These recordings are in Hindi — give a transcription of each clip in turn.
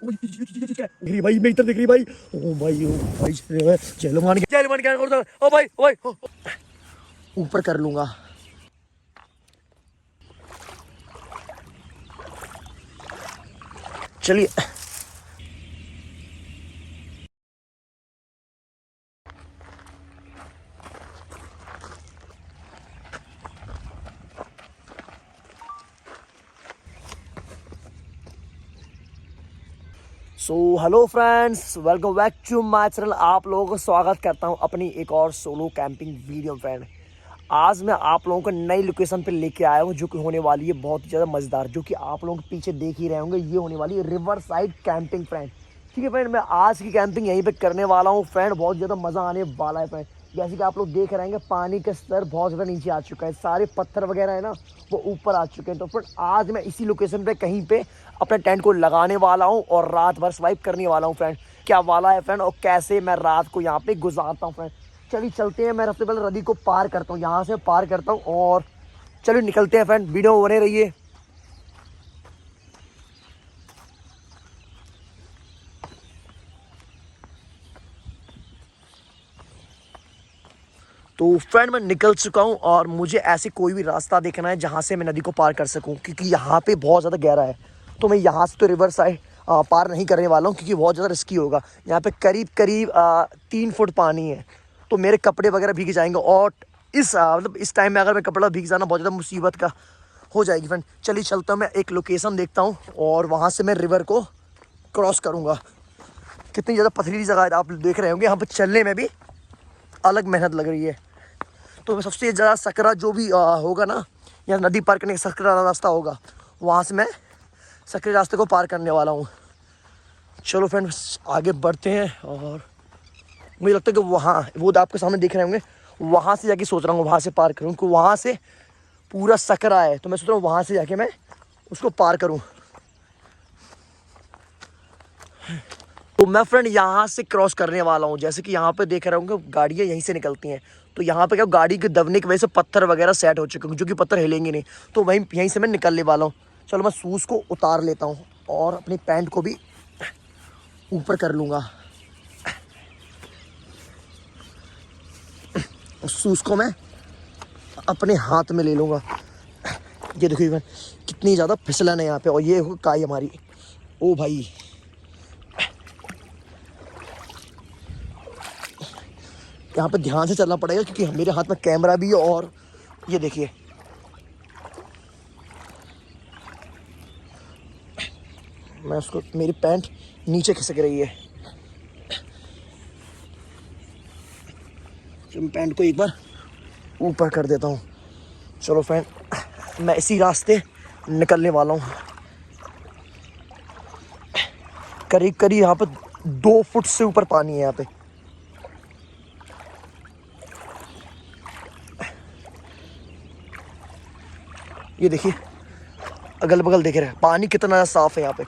रही भाई, मैं इधर देख रही भाई। ओ भाई, ओ भाई, चलो मान क्या करता। ओ भाई, ओ भाई, ऊपर कर लूंगा। चलिए, so hello friends, welcome back to my channel. आप लोगों को स्वागत करता हूं अपनी एक और सोलो कैंपिंग वीडियो। फ्रेंड, आज मैं आप लोगों को नई लोकेशन पे लेके आया हूं जो कि होने वाली है बहुत ही ज़्यादा मज़ेदार। जो कि आप लोगों के पीछे देख ही रहे होंगे, ये होने वाली है रिवर साइड कैंपिंग। फ्रेंड, ठीक है फ्रेंड, मैं आज की कैंपिंग यहीं पे करने वाला हूँ। फ्रेंड, बहुत ज़्यादा मज़ा आने वाला है। फ्रेंड, जैसे कि आप लोग देख रहे हैं, पानी का स्तर बहुत ज़्यादा नीचे आ चुका है, सारे पत्थर वगैरह है ना वो ऊपर आ चुके हैं। तो फ्रेंड, आज मैं इसी लोकेशन पे कहीं पे अपने टेंट को लगाने वाला हूँ और रात भर सर्वाइव करने वाला हूँ। फ्रेंड, क्या वाला है फ्रेंड, और कैसे मैं रात को यहाँ पे गुजारता हूँ। फ्रेंड, चलिए चलते हैं। मैं सबसे पहले नदी को पार करता हूँ, यहाँ से पार करता हूँ और चलिए निकलते हैं। फ्रेंड, वीडियो बने रहिए। तो फ्रेंड, मैं निकल चुका हूँ और मुझे ऐसे कोई भी रास्ता देखना है जहाँ से मैं नदी को पार कर सकूँ, क्योंकि यहाँ पे बहुत ज़्यादा गहरा है। तो मैं यहाँ से तो रिवर साइड पार नहीं करने वाला हूँ, क्योंकि बहुत ज़्यादा रिस्की होगा। यहाँ पे करीब करीब 3 फुट पानी है, तो मेरे कपड़े वगैरह भीग जाएंगे। और मतलब इस टाइम में अगर मैं कपड़ा भीग जाना बहुत ज़्यादा मुसीबत का हो जाएगी। फ्रेंड, चलिए चलता हूँ, मैं एक लोकेशन देखता हूँ और वहाँ से मैं रिवर को क्रॉस करूँगा। कितनी ज़्यादा पथरीली जगह है, आप देख रहे होंगे। यहाँ पर चलने में भी अलग मेहनत लग रही है। तो सबसे ज़्यादा सकरा जो भी होगा ना, या नदी पार करने का सकरा रास्ता होगा, वहाँ से मैं सकरे रास्ते को पार करने वाला हूँ। चलो फ्रेंड्स, आगे बढ़ते हैं। और मुझे लगता है कि वहाँ वो आपके सामने देख रहे होंगे, वहाँ से जाके सोच रहा हूँ वहाँ से पार करूँ, क्योंकि वहाँ से पूरा सकरा है। तो मैं सोच रहा हूँ वहाँ से जाके मैं उसको पार करूँ। तो मैं फ्रेंड यहाँ से क्रॉस करने वाला हूँ। जैसे कि यहाँ पे देख रहे होंगे गाड़ियाँ यहीं से निकलती हैं। तो यहाँ पे क्या गाड़ी के दबने की वजह से पत्थर वगैरह सेट हो चुके हैं, जो कि पत्थर हिलेंगे नहीं। तो वहीं यहीं से मैं निकलने वाला हूँ। चलो मैं शूज़ को उतार लेता हूँ और अपनी पैंट को भी ऊपर कर लूँगा। उस शूज़ को मैं अपने हाथ में ले लूँगा। ये देखो इवन कितनी ज़्यादा फिसलन है यहाँ पे। और ये काई हमारी, ओ भाई, यहाँ पे ध्यान से चलना पड़ेगा, क्योंकि मेरे हाथ में कैमरा भी है। और ये देखिए, मैं उसको, मेरी पैंट नीचे खिसक रही है। तो मैं पैंट को एक बार ऊपर कर देता हूँ। चलो फ्रेंड, मैं इसी रास्ते निकलने वाला हूँ। करीब करीब यहाँ पर 2 फुट से ऊपर पानी है यहाँ पे। ये देखिए, अगल बगल देख रहे हैं पानी कितना ज़्यादा साफ़ है। यहाँ पे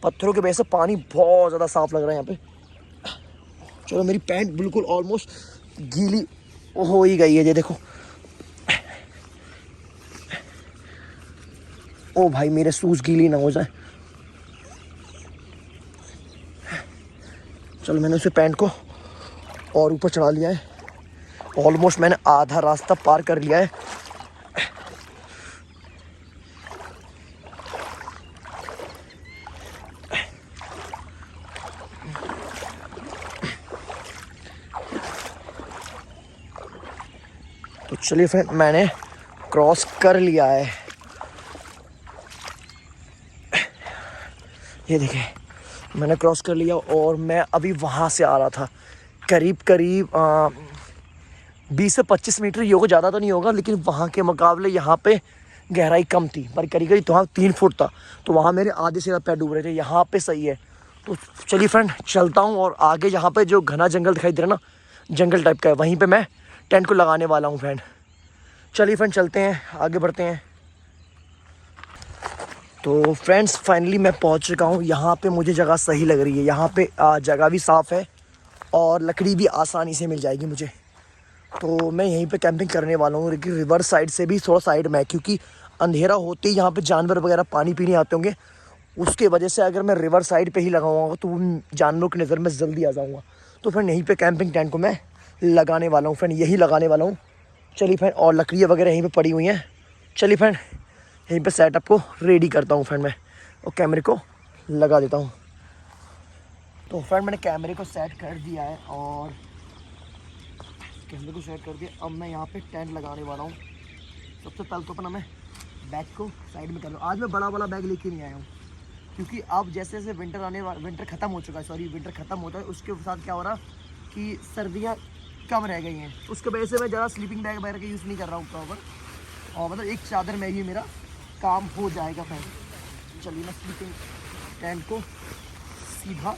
पत्थरों की वजह से पानी बहुत ज़्यादा साफ़ लग रहा है यहाँ पे। चलो, मेरी पैंट बिल्कुल ऑलमोस्ट गीली हो ही गई है, ये देखो। ओ भाई, मेरे शूज़ गीली ना हो जाए। चलो, मैंने उसे पैंट को और ऊपर चढ़ा लिया है। ऑलमोस्ट मैंने आधा रास्ता पार कर लिया है। तो चलिए फ्रेंड, मैंने क्रॉस कर लिया है। ये देखिए, मैंने क्रॉस कर लिया और मैं अभी वहाँ से आ रहा था। करीब करीब 20 से 25 मीटर ये होगा, ज़्यादा तो नहीं होगा, लेकिन वहाँ के मुकाबले यहाँ पे गहराई कम थी। पर करीब करीब तो वहाँ 3 फुट था। तो वहाँ मेरे आधे से ज़्यादा पैर डूब रहे थे। यहाँ पे सही है। तो चलिए फ्रेंड, चलता हूँ और आगे जहाँ पे जो घना जंगल दिखाई दे रहा है ना, जंगल टाइप का है, वहीं पर मैं टेंट को लगाने वाला हूँ। फ्रेंड, चलिए फ्रेंड, चलते हैं, आगे बढ़ते हैं। तो फ्रेंड्स, फाइनली मैं पहुंच चुका हूं। यहाँ पे मुझे जगह सही लग रही है। यहाँ पे जगह भी साफ़ है और लकड़ी भी आसानी से मिल जाएगी मुझे। तो मैं यहीं पे कैंपिंग करने वाला हूँ, लेकिन रिवर साइड से भी थोड़ा साइड में है, क्योंकि अंधेरा होते ही यहाँ पे जानवर वगैरह पानी पीने आते होंगे उसके वजह से अगर मैं रिवर साइड पे ही लगाऊंगा तो उन जानवरों की नज़र में जल्दी आ जाऊंगा। तो फ्रेंड यहीं पे कैंपिंग टेंट को मैं लगाने वाला हूँ फ्रेंड, यही लगाने वाला हूँ। चलिए फ्रेंड, और लकड़ियाँ वगैरह यहीं पे पड़ी हुई हैं। चलिए फ्रेंड, यहीं पे सेटअप को रेडी करता हूँ फ्रेंड मैं, और कैमरे को लगा देता हूँ। तो फ्रेंड मैंने कैमरे को सेट कर दिया है, और कैमरे को सेट कर दिया। अब मैं यहाँ पे टेंट लगाने वाला हूँ। सबसे पहले तो अपना मैं बैग को साइड में कर लूँ। आज मैं बड़ा वाला बैग लेके नहीं आया हूँ, क्योंकि अब जैसे जैसे विंटर ख़त्म हो चुका है, सॉरी विंटर ख़त्म होता है, उसके साथ क्या हो रहा कि सर्दियाँ कम रह गई हैं। उसके वजह से मैं ज़्यादा स्लीपिंग बैग वगैरह का यूज़ नहीं कर रहा हूँ प्रॉपर, और मतलब एक चादर में ही मेरा काम हो जाएगा फ्रेंड। चलिए मैं स्लीपिंग टेंट को सीधा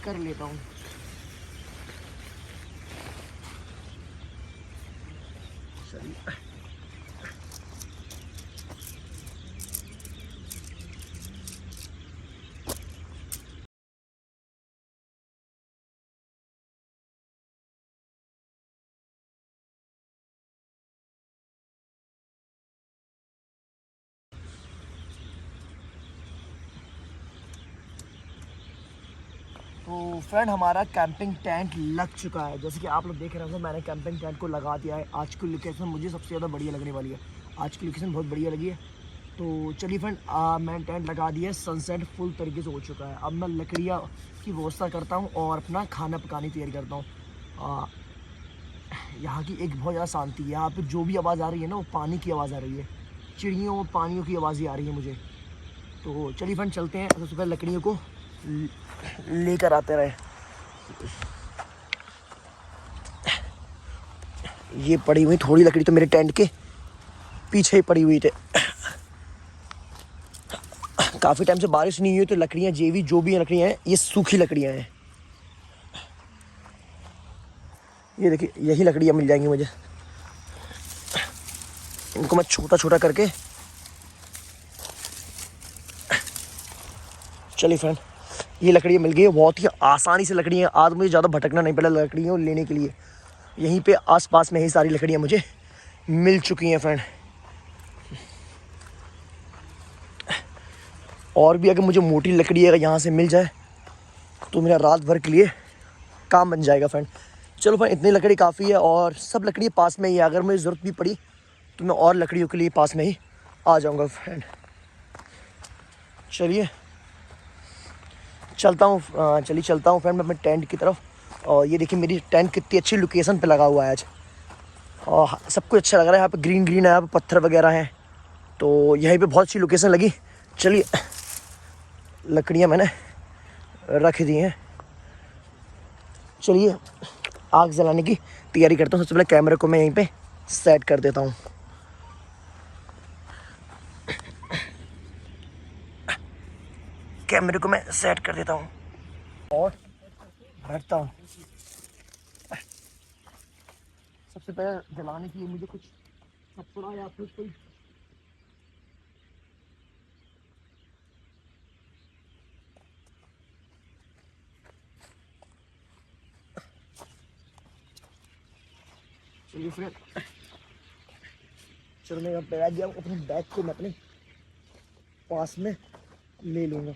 कर लेता हूँ। चलिए तो फ्रेंड हमारा कैंपिंग टेंट लग चुका है। जैसे कि आप लोग देख रहे हो, मैंने कैंपिंग टेंट को लगा दिया है। आज की लोकेशन मुझे सबसे ज़्यादा बढ़िया लगने वाली है। आज की लोकेशन बहुत बढ़िया लगी है। तो चलिए फ्रेंड, मैंने टेंट लगा दिया है। सनसेट फुल तरीके से हो चुका है। अब मैं लकड़ियाँ की व्यवस्था करता हूँ और अपना खाना पकाने की तैयारी करता हूँ। यहाँ की एक बहुत ज़्यादा शांति है। यहाँ पे जो भी आवाज़ आ रही है ना, वो पानी की आवाज़ आ रही है। चिड़ियों और पानियों की आवाज़ ही आ रही है मुझे। तो चलिए फ्रेंड चलते हैं, सबसे पहले लकड़ियों को लेकर आते रहे। ये पड़ी हुई थोड़ी लकड़ी तो मेरे टेंट के पीछे ही पड़ी हुई थे। काफ़ी टाइम से बारिश नहीं हुई, तो लकड़ियाँ जेवी जो भी लकड़ियाँ हैं, ये सूखी लकड़ियाँ हैं। ये देखिए, यही लकड़ियाँ मिल जाएंगी मुझे। इनको मैं छोटा छोटा करके, चलिए फ्रेंड, ये लकड़ियाँ मिल गई है। बहुत ही आसानी से लकड़ियाँ, आज मुझे ज़्यादा भटकना नहीं पड़ा लकड़ियों लेने के लिए। यहीं पे आसपास में ही सारी लकड़ियाँ मुझे मिल चुकी हैं फ्रेंड। और भी अगर मुझे मोटी लकड़ी अगर यहाँ से मिल जाए तो मेरा रात भर के लिए काम बन जाएगा फ्रेंड। चलो फ्रेंड, इतनी लकड़ी काफ़ी है, और सब लकड़ी पास में ही है। अगर मुझे ज़रूरत भी पड़ी तो मैं और लकड़ियों के लिए पास में ही आ जाऊँगा फ्रेंड। चलिए चलता हूँ, चलिए चलता हूँ फ्रेंड मैं अपने टेंट की तरफ। और ये देखिए मेरी टेंट कितनी अच्छी लोकेशन पे लगा हुआ है आज, और सब कुछ अच्छा लग रहा है। यहाँ पे ग्रीन ग्रीन है, यहाँ पे पत्थर वगैरह हैं, तो यहीं पे बहुत अच्छी लोकेशन लगी। चलिए, लकड़ियाँ मैंने रख दी हैं। चलिए आग जलाने की तैयारी करता हूँ। सबसे पहले कैमरे को मैं यहीं पे सेट कर देता हूँ। कैमरे को मैं सेट कर देता हूँ और बैठता हूँ। सबसे पहले जलाने के लिए मुझे कुछ कपड़ा या फिर कोई, चलिए फिर, चलो मैं बैग गया, अपने बैग को मैं अपने पास में ले लूँगा।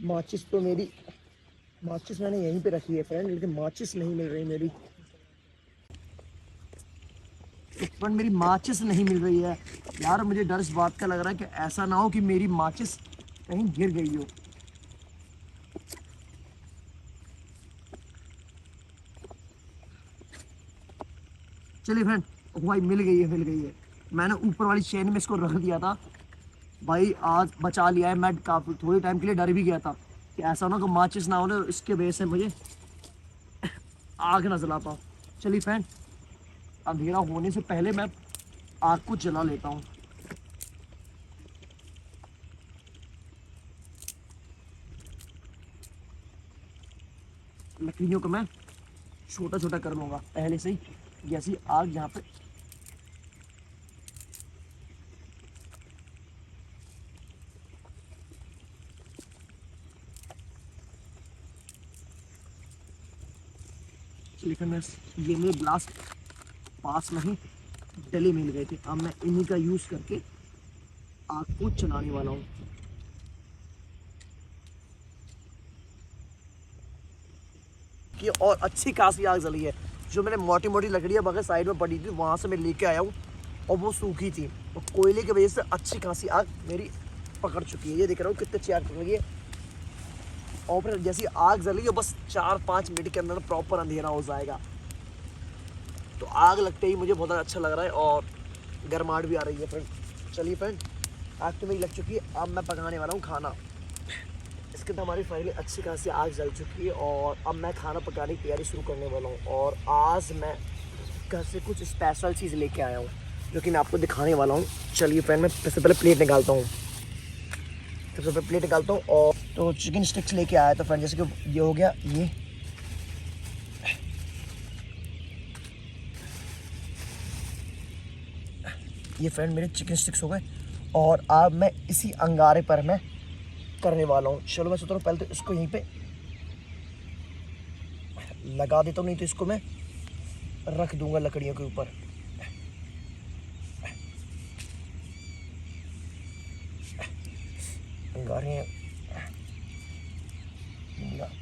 माचिस तो मेरी, माचिस मैंने यहीं पे रखी है फ्रेंड, लेकिन माचिस नहीं मिल रही मेरी। फ्रेंड मेरी माचिस नहीं मिल रही है यार। मुझे डर इस बात का लग रहा है कि ऐसा ना हो कि मेरी माचिस कहीं गिर गई हो। चलिए फ्रेंड, भाई मिल गई है, मिल गई है। मैंने ऊपर वाली चेन में इसको रख दिया था भाई, आज बचा लिया है। मैं काफ़ी थोड़ी टाइम के लिए डर भी गया था कि ऐसा ना कि माचिस ना होने, इसके वजह से मुझे आग ना जला पाऊँ। चलिए फ्रेंड, अंधेरा होने से पहले मैं आग को जला लेता हूँ। लकड़ियों को मैं छोटा छोटा कर लूँगा पहले से ही, जैसी आग यहाँ पे। लेकिन मैं ये मेरे ब्लास्ट पास में ही डले मिल गए थे। अब मैं इन्हीं का यूज़ करके आग को चलाने वाला हूँ। कि और अच्छी खासी आग जली है। जो मैंने मोटी मोटी लकड़ियाँ बगैर साइड में पड़ी थी वहाँ से मैं लेके आया हूँ और वो सूखी थी, और कोयले की वजह से अच्छी खासी आग मेरी पकड़ चुकी है। ये देख रहा हूँ कितनी अच्छी आग पकड़ गई है। और फिर जैसी आग जली है बस 4-5 मिनट के अंदर प्रॉपर अंधेरा हो जाएगा। तो आग लगते ही मुझे बहुत अच्छा लग रहा है और गर्माहट भी आ रही है फ्रेंड। चलिए फ्रेंड, आग तो मेरी लग चुकी है। अब मैं पकाने वाला हूँ खाना। इसके अंदर हमारी फाइनली अच्छी खासी आग जल चुकी है और अब मैं खाना पकाने की तैयारी शुरू करने वाला हूँ। और आज मैं घर से कुछ स्पेशल चीज़ लेके आया हूँ जो कि मैं आपको दिखाने वाला हूँ। चलिए फ्रेंड, मैं सबसे पहले प्लेट निकालता हूँ। सबसे पहले प्लेट निकालता हूँ और तो चिकन स्टिक्स लेके आया था फ्रेंड। जैसे कि ये हो गया, ये फ्रेंड मेरे चिकन स्टिक्स हो गए। और अब मैं इसी अंगारे पर मैं करने वाला हूँ। चलो मैं सोच रहा हूँ पहले तो इसको यहीं पे लगा देता हूँ, नहीं तो इसको मैं रख दूंगा लकड़ियों के ऊपर। अंगारे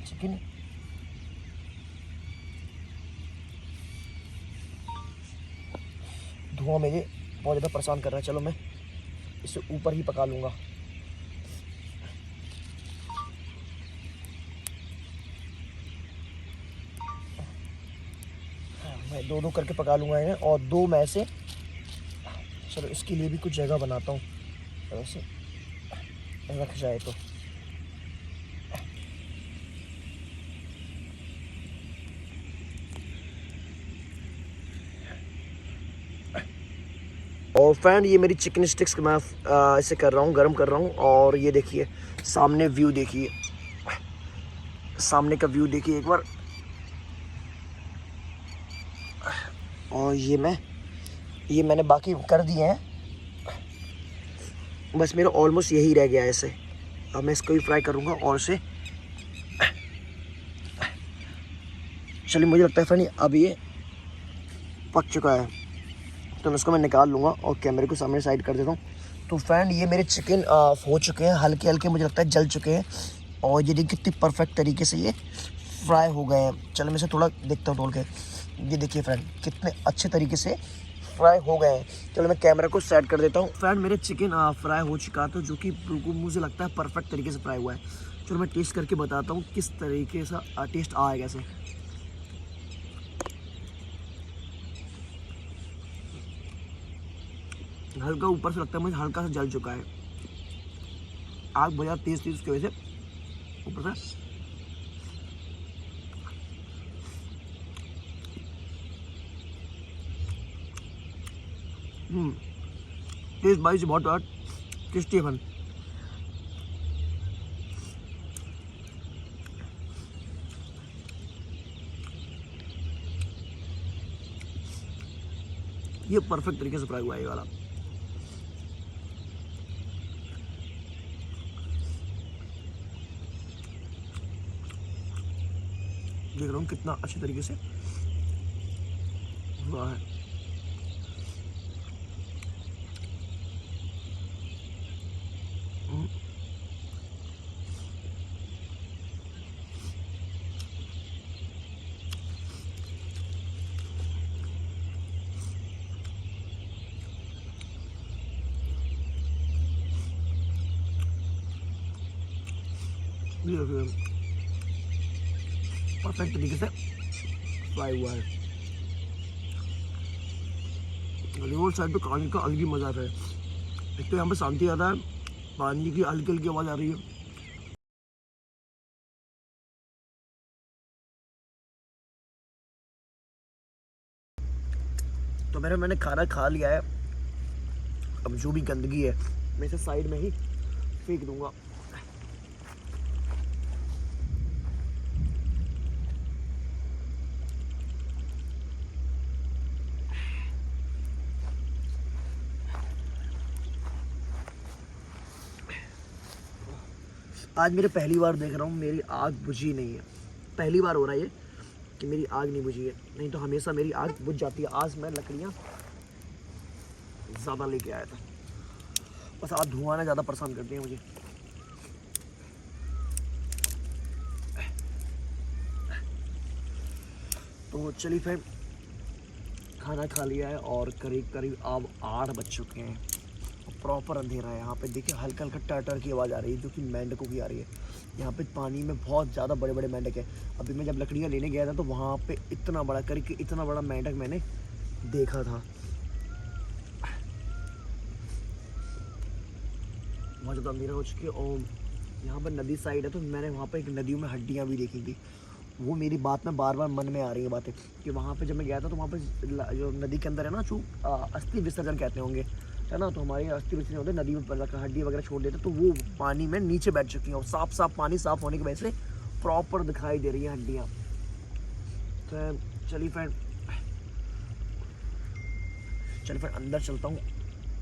चिकन धुआं मुझे बहुत ज़्यादा परेशान कर रहा है। चलो मैं इसे ऊपर ही पका लूँगा। मैं दो करके पका लूँगा इन्हें, और दो में से चलो इसके लिए भी कुछ जगह बनाता हूँ ऐसे रख जाए तो। और फ्रेंड ये मेरी चिकन स्टिक्स मैं इसे कर रहा हूँ, गर्म कर रहा हूँ। और ये देखिए सामने व्यू, देखिए सामने का व्यू देखिए एक बार। और ये मैंने बाकी कर दिए हैं, बस मेरा ऑलमोस्ट यही रह गया है इसे। अब मैं इसको भी फ्राई करूँगा और इसे चलिए मुझे लगता है फ्रेंड अब ये पक चुका है, तो इसको मैं निकाल लूँगा और कैमरे को सामने साइड कर देता हूँ। तो फ्रेंड ये मेरे चिकन हो चुके हैं, हल्के हल्के मुझे लगता है जल चुके हैं। और ये देखिए कितनी परफेक्ट तरीके से ये फ्राई हो गए हैं। चलो मैं इसे थोड़ा देखता हूँ तोड़ के। ये देखिए फ्रेंड कितने अच्छे तरीके से फ्राई हो गए हैं। चलो मैं कैमरा को सेट कर देता हूँ। फ्रेंड मेरे चिकन फ्राई हो चुका था, जो कि बिल्कुल मुझे लगता है परफेक्ट तरीके से फ्राई हुआ है। चलो मैं टेस्ट करके बताता हूँ किस तरीके से टेस्ट आएगा ऐसे। हल्का ऊपर से लगता है मुझे हल्का सा जल चुका है। आग बहुत ज़्यादा तेज़ थी उसकी वजह से ऊपर से। टेस्ट भाई से बहुत टेस्टी है। ये परफेक्ट तरीके से फ्राई हुआ है ये वाला। देख रहा हूँ कितना अच्छे तरीके से हुआ है। परफेक्ट तरीके से फ्राई हुआ है। रोड साइड पे खाने का अलग ही मजा आता है। एक तो यहाँ पे शांति आता है, पानी की हल्की हल्की आवाज़ आ रही है। तो मैंने खाना खा लिया है। अब जो भी गंदगी है मैं इसे साइड में ही फेंक दूंगा। आज मेरे पहली बार देख रहा हूँ मेरी आग बुझी नहीं है। पहली बार हो रहा है ये कि मेरी आग नहीं बुझी है, नहीं तो हमेशा मेरी आग बुझ जाती है। आज मैं लकड़ियाँ ज़्यादा लेके आया था, बस आज धुआं ना ज़्यादा परेशान करती है मुझे। तो चलिए फ्रेंड, खाना खा लिया है और करीब करीब अब 8 बज चुके हैं। प्रॉपर अंधेरा है यहाँ पे। देखिए हल्का हल्का टर की आवाज़ आ रही है जो कि मेंढकों की आ रही है। यहाँ पे पानी में बहुत ज़्यादा बड़े बड़े मेंढक है। अभी मैं जब लकड़ियाँ लेने गया था तो वहाँ पे इतना बड़ा करीब इतना बड़ा मेंढक मैंने देखा था। बहुत ज़्यादा अंधेरा हो चुकी है और यहाँ पर नदी साइड है तो मैंने वहाँ पर एक नदियों में हड्डियाँ भी देखी थी। वो मेरी बात में बार बार मन में आ रही है बातें कि वहाँ पे जब मैं गया था तो वहाँ पे जो नदी के अंदर है ना, जो अस्थि विसर्जन कहते होंगे, है ना, तो हमारे अस्थि विसर्जन होते नदी में हड्डी वगैरह छोड़ देते तो वो पानी में नीचे बैठ चुकी हैं और साफ साफ पानी साफ होने की वजह से प्रॉपर दिखाई दे रही हैं हड्डियाँ। तो चलिए फ्रेंड अंदर चलता हूँ।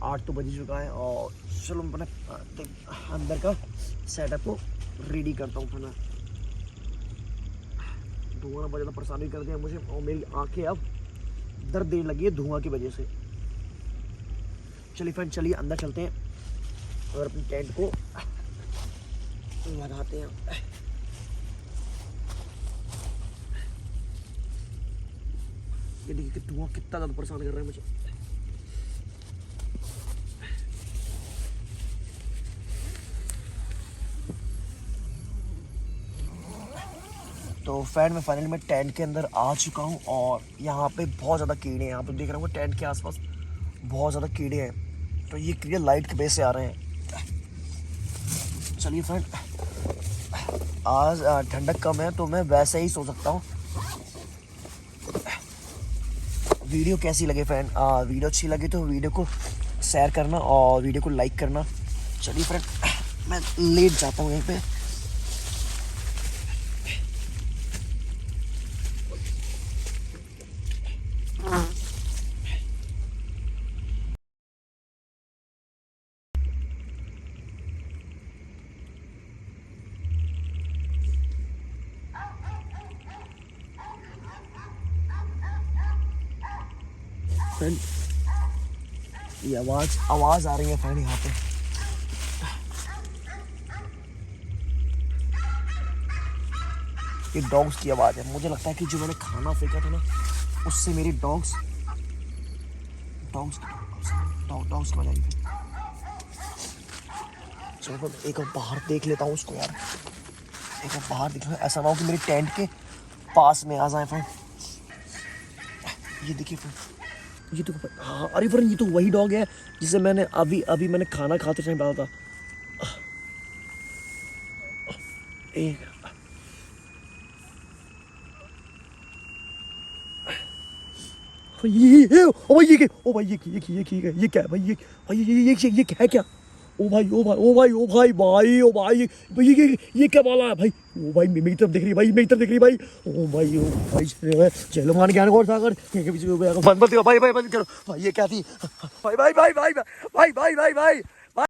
8 तो बज ही चुका है और चलो मैं अपने अंदर का सेटअप को रेडी करता हूँ। फिर मैं धुआं बहुत ज़्यादा परेशानी कर दिया मुझे और मेरी आंखें अब दर्द देने लगी है धुआं की वजह से। चलिए फ्रेंड चलिए अंदर चलते हैं और अपनी टेंट को लगाते हैं। ये देखिए कि धुआं कितना ज़्यादा परेशान कर रहा है मुझे। तो फ्रेंड मैं फाइनली मैं टेंट के अंदर आ चुका हूँ और यहाँ पे बहुत ज़्यादा कीड़े हैं। यहाँ पे देख रहा हूँ टेंट के आसपास बहुत ज़्यादा कीड़े हैं। तो ये कीड़े लाइट के बेस से आ रहे हैं। चलिए फ्रेंड आज ठंडक कम है तो मैं वैसे ही सो सकता हूँ। वीडियो कैसी लगे फ्रेंड? वीडियो अच्छी लगी तो वीडियो को शेयर करना और वीडियो को लाइक करना। चलिए फ्रेंड मैं लेट जाता हूँ यहीं पे। फ्रेंड ये आवाज़ आ रही है फ्रेंड यहाँ पे। ये डॉग्स की आवाज़ है। मुझे लगता है कि जो मैंने खाना फेंका था ना उससे मेरी डॉग्स की वजह से। चलो एक बार बाहर देख लेता हूँ उसको यार। एक बार बाहर देख लो, ऐसा ना हो कि मेरे टेंट के पास में आ जाए फ्रेंड। ये देखिए फ्रेंड ये तो हाँ अरे फ्रेंड ये तो वही डॉग है जिसे मैंने अभी मैंने खाना खाते टाइम डाला था। एक ये ओ भाई ये क्या है भाई? ये क्या है क्या? ओ भाई ये क्या वाला है भाई? ओ भाई मेरी तरफ देख रही भाई ओ भाई चलो मान ज्ञान और सागर के पीछे बंद मत करो भाई बंद करो भाई। ये क्या थी भाई?